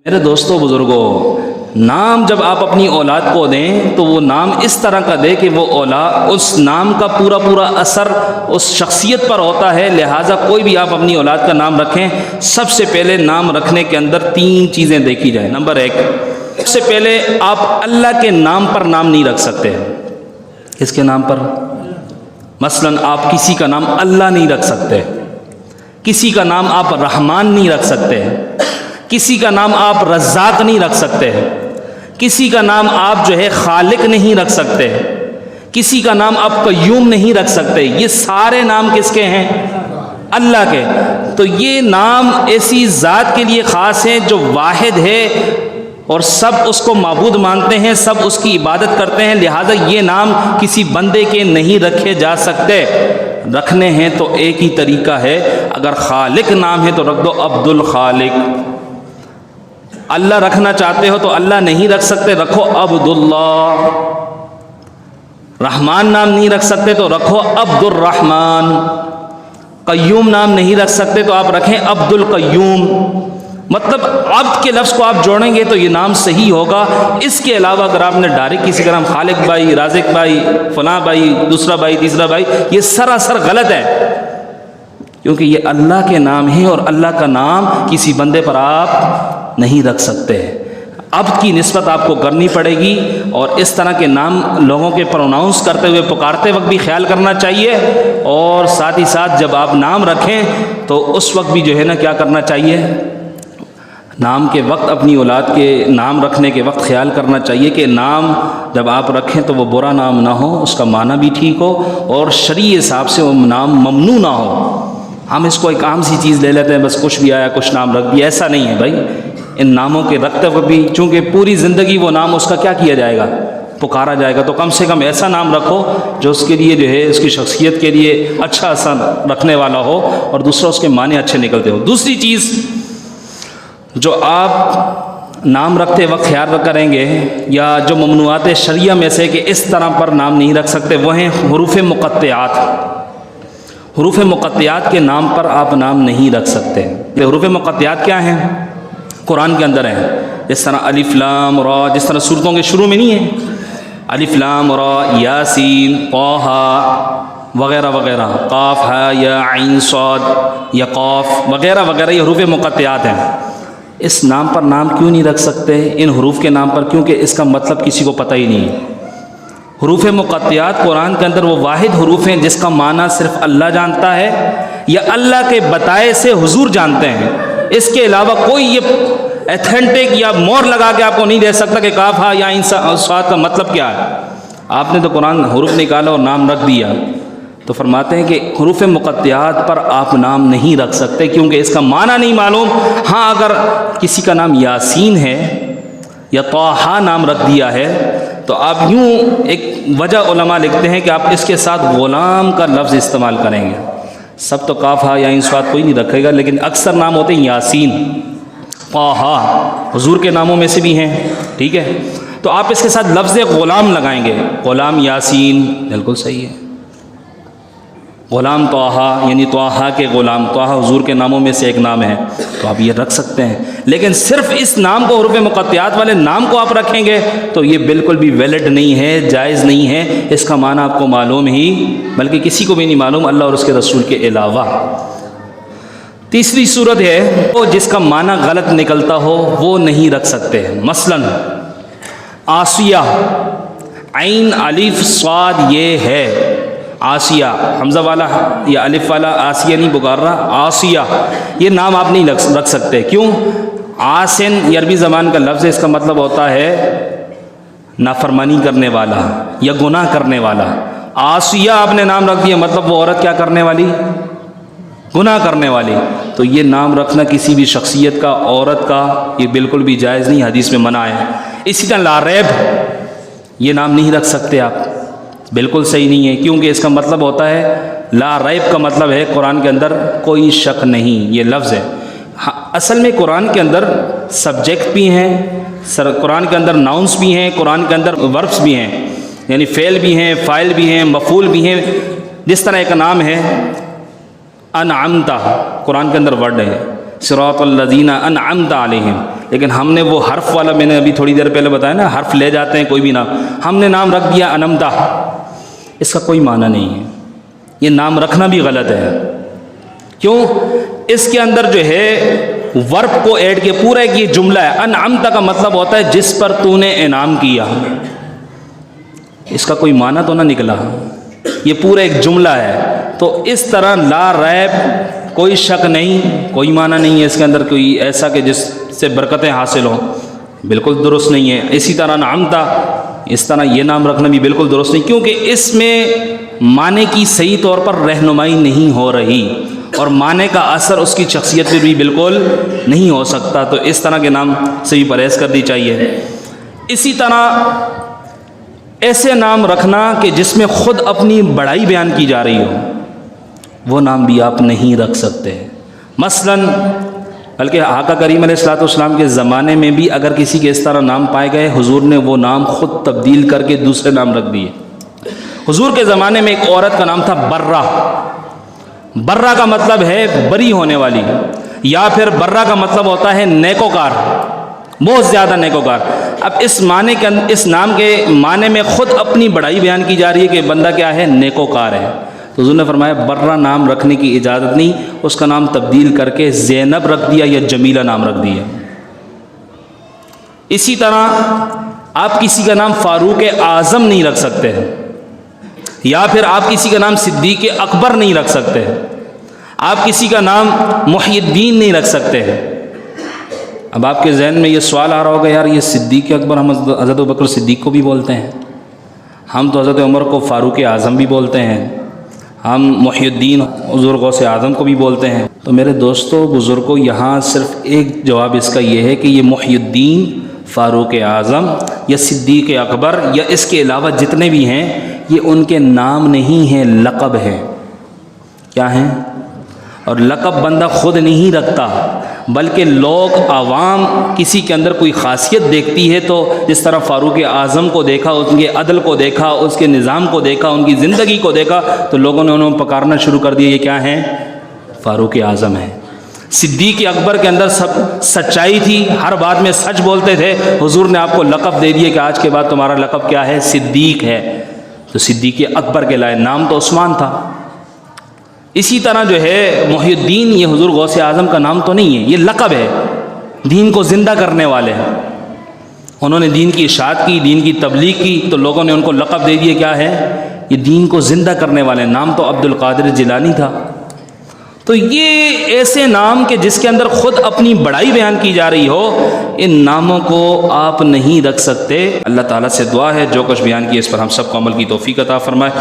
میرے دوستوں بزرگوں، نام جب آپ اپنی اولاد کو دیں تو وہ نام اس طرح کا دے کہ وہ اولاد اس نام کا پورا اثر اس شخصیت پر ہوتا ہے۔ لہٰذا کوئی بھی آپ اپنی اولاد کا نام رکھیں، سب سے پہلے نام رکھنے کے اندر 3 چیزیں دیکھی جائیں۔ نمبر 1، سب سے پہلے آپ اللہ کے نام پر نام نہیں رکھ سکتے۔ کس کے نام پر؟ مثلاً آپ کسی کا نام اللہ نہیں رکھ سکتے، کسی کا نام آپ رحمان نہیں رکھ سکتے، کسی کا نام آپ رزاق نہیں رکھ سکتے، کسی کا نام آپ خالق نہیں رکھ سکتے، کسی کا نام آپ قیوم نہیں رکھ سکتے۔ یہ سارے نام کس کے ہیں؟ اللہ کے۔ تو یہ نام ایسی ذات کے لیے خاص ہیں جو واحد ہے اور سب اس کو معبود مانتے ہیں، سب اس کی عبادت کرتے ہیں، لہذا یہ نام کسی بندے کے نہیں رکھے جا سکتے۔ رکھنے ہیں تو ایک ہی طریقہ ہے، اگر خالق نام ہے تو رکھ دو عبد الخالق۔ اللہ رکھنا چاہتے ہو تو اللہ نہیں رکھ سکتے، رکھو عبداللہ۔ رحمان نام نہیں رکھ سکتے تو رکھو عبد الرحمن۔ قیوم نام نہیں رکھ سکتے تو آپ رکھیں عبد القیوم۔ مطلب عبد کے لفظ کو آپ جوڑیں گے تو یہ نام صحیح ہوگا۔ اس کے علاوہ اگر آپ نے ڈائریکٹ کسی کا نام خالق بھائی، رازق بھائی، فلاں بھائی، دوسرا بھائی، تیسرا بھائی، یہ سراسر غلط ہے، کیونکہ یہ اللہ کے نام ہے اور اللہ کا نام کسی بندے پر آپ نہیں رکھ سکتے۔ عبد کی نسبت آپ کو کرنی پڑے گی، اور اس طرح کے نام لوگوں کے پروناؤنس کرتے ہوئے پکارتے وقت بھی خیال کرنا چاہیے، اور ساتھ ہی ساتھ جب آپ نام رکھیں تو اس وقت بھی کیا کرنا چاہیے؟ نام کے وقت اپنی اولاد کے نام رکھنے کے وقت خیال کرنا چاہیے کہ نام جب آپ رکھیں تو وہ برا نام نہ ہو، اس کا معنی بھی ٹھیک ہو، اور شرعی حساب سے وہ نام ممنوع نہ ہو۔ ہم اس کو ایک عام سی چیز لے لیتے ہیں، بس کچھ بھی آیا کچھ نام رکھ دیا، ایسا نہیں ہے بھائی۔ ان ناموں کے رکھتے وقت بھی چونکہ پوری زندگی وہ نام اس کا کیا کیا جائے گا؟ پکارا جائے گا، تو کم سے کم ایسا نام رکھو جو اس کے لیے اس کی شخصیت کے لیے اچھا اثر رکھنے والا ہو، اور دوسرا اس کے معنی اچھے نکلتے ہو۔ دوسری چیز جو آپ نام رکھتے وقت خیال کریں گے، یا جو ممنوعات شرعیہ میں سے کہ اس طرح پر نام نہیں رکھ سکتے، وہ ہیں حروف مقطعات۔ حروف مقطعات کے نام پر آپ نام نہیں رکھ سکتے۔ حروف مقطعات کیا ہیں؟ قرآن کے اندر ہیں، جس طرح الف لام را، جس طرح سورتوں کے شروع میں نہیں ہے الف لام را، یاسین، طہ وغیرہ وغیرہ، قاف ہا یا عین صاد یا قاف وغیرہ وغیرہ، یہ حروف مقطعات ہیں۔ اس نام پر نام کیوں نہیں رکھ سکتے ان حروف کے نام پر؟ کیونکہ اس کا مطلب کسی کو پتہ ہی نہیں ہے۔ حروف مقطعات قرآن کے اندر وہ واحد حروف ہیں جس کا معنی صرف اللہ جانتا ہے، یا اللہ کے بتائے سے حضور جانتے ہیں۔ اس کے علاوہ کوئی یہ ایتھینٹک یا مور لگا کے آپ کو نہیں دے سکتا کہ کاف ہا یا عین صاد کا مطلب کیا ہے۔ آپ نے تو قرآن حروف نکالا اور نام رکھ دیا، تو فرماتے ہیں کہ حروف مقطعات پر آپ نام نہیں رکھ سکتے کیونکہ اس کا معنی نہیں معلوم۔ ہاں اگر کسی کا نام یاسین ہے یا طہ نام رکھ دیا ہے تو آپ یوں ایک وجہ علماء لکھتے ہیں کہ آپ اس کے ساتھ غلام کا لفظ استعمال کریں گے۔ سب تو کاف ہا یا عین صاد کوئی نہیں رکھے گا، لیکن اکثر نام ہوتے ہیں یاسین، طہ، حضور کے ناموں میں سے بھی ہیں، ٹھیک ہے؟ تو آپ اس کے ساتھ لفظ غلام لگائیں گے، غلام یاسین، بالکل صحیح ہے۔ غلام طہ یعنی طہ کے غلام، طہ حضور کے ناموں میں سے ایک نام ہے، تو آپ یہ رکھ سکتے ہیں۔ لیکن صرف اس نام کو، حروف مقطعات والے نام کو آپ رکھیں گے تو یہ بالکل بھی ویلڈ نہیں ہے، جائز نہیں ہے۔ اس کا معنی آپ کو معلوم ہی، بلکہ کسی کو بھی نہیں معلوم اللہ اور اس کے رسول کے علاوہ۔ تیسری صورت ہے وہ جس کا معنی غلط نکلتا ہو وہ نہیں رکھ سکتے۔ مثلاً آسیہ، عین الف صاد یہ ہے، آسیہ حمزہ والا یا الف والا آسیہ نہیں پکار رہا، آسیہ، یہ نام آپ نہیں رکھ سکتے۔ کیوں؟ آسن یہ عربی زبان کا لفظ ہے، اس کا مطلب ہوتا ہے نافرمانی کرنے والا یا گناہ کرنے والا۔ آسیہ آپ نے نام رکھ دیا، مطلب وہ عورت کیا کرنے والی؟ گناہ کرنے والی۔ تو یہ نام رکھنا کسی بھی شخصیت کا، عورت کا، یہ بالکل بھی جائز نہیں، حدیث میں منع ہے۔ اسی طرح لا ریب، یہ نام نہیں رکھ سکتے آپ، بالکل صحیح نہیں ہے، کیونکہ اس کا مطلب ہوتا ہے، لا ریب کا مطلب ہے قرآن کے اندر کوئی شک نہیں، یہ لفظ ہے۔ اصل میں قرآن کے اندر سبجیکٹ بھی ہیں، قرآن کے اندر ناؤنس بھی ہیں، قرآن کے اندر وربس بھی ہیں، یعنی فعل بھی ہیں، فاعل بھی ہیں، مفعول بھی ہیں۔ جس طرح ایک نام ہے انعمتا، قرآن کے اندر ورڈ ہے، صراط الذین انعمت علیہم، لیکن ہم نے وہ حرف والا، میں نے ابھی تھوڑی دیر پہلے بتایا نا، حرف لے جاتے ہیں کوئی بھی نام، ہم نے نام رکھ دیا انمتا، اس کا کوئی معنی نہیں ہے، یہ نام رکھنا بھی غلط ہے۔ کیوں؟ اس کے اندر جو ہے ورب کو ایڈ کیا، پورا ایک یہ جملہ ہے، انعمتا کا مطلب ہوتا ہے جس پر تو نے انعام کیا، اس کا کوئی معنی تو نہ نکلا، یہ پورا ایک جملہ ہے۔ تو اس طرح لا ریب، کوئی شک نہیں، کوئی معنی نہیں ہے اس کے اندر کوئی ایسا کہ جس سے برکتیں حاصل ہوں، بالکل درست نہیں ہے۔ اسی طرح انعمتا، اس طرح یہ نام رکھنا بھی بالکل درست نہیں، کیونکہ اس میں معنی کی صحیح طور پر رہنمائی نہیں ہو رہی، اور معنی کا اثر اس کی شخصیت پہ بھی بالکل نہیں ہو سکتا، تو اس طرح کے نام سے بھی پرہیز کرنی چاہیے۔ اسی طرح ایسے نام رکھنا کہ جس میں خود اپنی بڑائی بیان کی جا رہی ہو، وہ نام بھی آپ نہیں رکھ سکتے۔ مثلاً بلکہ آقا کریم علیہ الصلوۃ والسلام کے زمانے میں بھی اگر کسی کے اس طرح نام پائے گئے، حضور نے وہ نام خود تبدیل کر کے دوسرے نام رکھ دیے۔ حضور کے زمانے میں ایک عورت کا نام تھا برہ، برہ کا مطلب ہے بری ہونے والی، یا پھر برہ کا مطلب ہوتا ہے نیکوکار، بہت زیادہ نیکوکار۔ اب اس معنی کے اس نام کے معنی میں خود اپنی بڑائی بیان کی جا رہی ہے کہ بندہ کیا ہے، نیکوکار ہے، تو حضور نے فرمایا برہ نام رکھنے کی اجازت نہیں، اس کا نام تبدیل کر کے زینب رکھ دیا یا جمیلہ نام رکھ دیا۔ اسی طرح آپ کسی کا نام فاروق اعظم نہیں رکھ سکتے، یا پھر آپ کسی کا نام صدیق اکبر نہیں رکھ سکتے، آپ کسی کا نام محی الدین نہیں رکھ سکتے۔ اب آپ کے ذہن میں یہ سوال آ رہا ہوگا، یار یہ صدیق اکبر ہم حضرت ابوبکر صدیق کو بھی بولتے ہیں، ہم تو حضرت عمر کو فاروق اعظم بھی بولتے ہیں، ہم محی الدین حضور غوث اعظم کو بھی بولتے ہیں۔ تو میرے دوستو بزرگوں، یہاں صرف ایک جواب اس کا یہ ہے کہ یہ محی الدین، فاروق اعظم یا صدیق اکبر یا اس کے علاوہ جتنے بھی ہیں، یہ ان کے نام نہیں ہیں، لقب ہے۔ کیا ہیں؟ اور لقب بندہ خود نہیں رکھتا، بلکہ لوگ عوام کسی کے اندر کوئی خاصیت دیکھتی ہے، تو جس طرح فاروق اعظم کو دیکھا، اس کے عدل کو دیکھا، اس کے نظام کو دیکھا، ان کی زندگی کو دیکھا، تو لوگوں نے انہوں پکارنا شروع کر دیا، یہ کیا ہیں؟ فاروق اعظم ہیں۔ صدیق اکبر کے اندر سب سچائی تھی، ہر بات میں سچ بولتے تھے، حضور نے آپ کو لقب دے دیے کہ آج کے بعد تمہارا لقب کیا ہے؟ صدیق ہے، تو صدیق اکبر کے لائے، نام تو عثمان تھا۔ اسی طرح جو ہے محی الدین، یہ حضور غوث اعظم کا نام تو نہیں ہے، یہ لقب ہے، دین کو زندہ کرنے والے ہیں، انہوں نے دین کی اشاعت کی، دین کی تبلیغ کی، تو لوگوں نے ان کو لقب دے دیے، کیا ہے؟ یہ دین کو زندہ کرنے والے۔ نام تو عبد القادر جیلانی تھا۔ تو یہ ایسے نام کہ جس کے اندر خود اپنی بڑائی بیان کی جا رہی ہو، ان ناموں کو آپ نہیں رکھ سکتے۔ اللہ تعالیٰ سے دعا ہے جو کچھ بیان کیا اس پر ہم سب کو عمل کی توفیق عطا فرمائے۔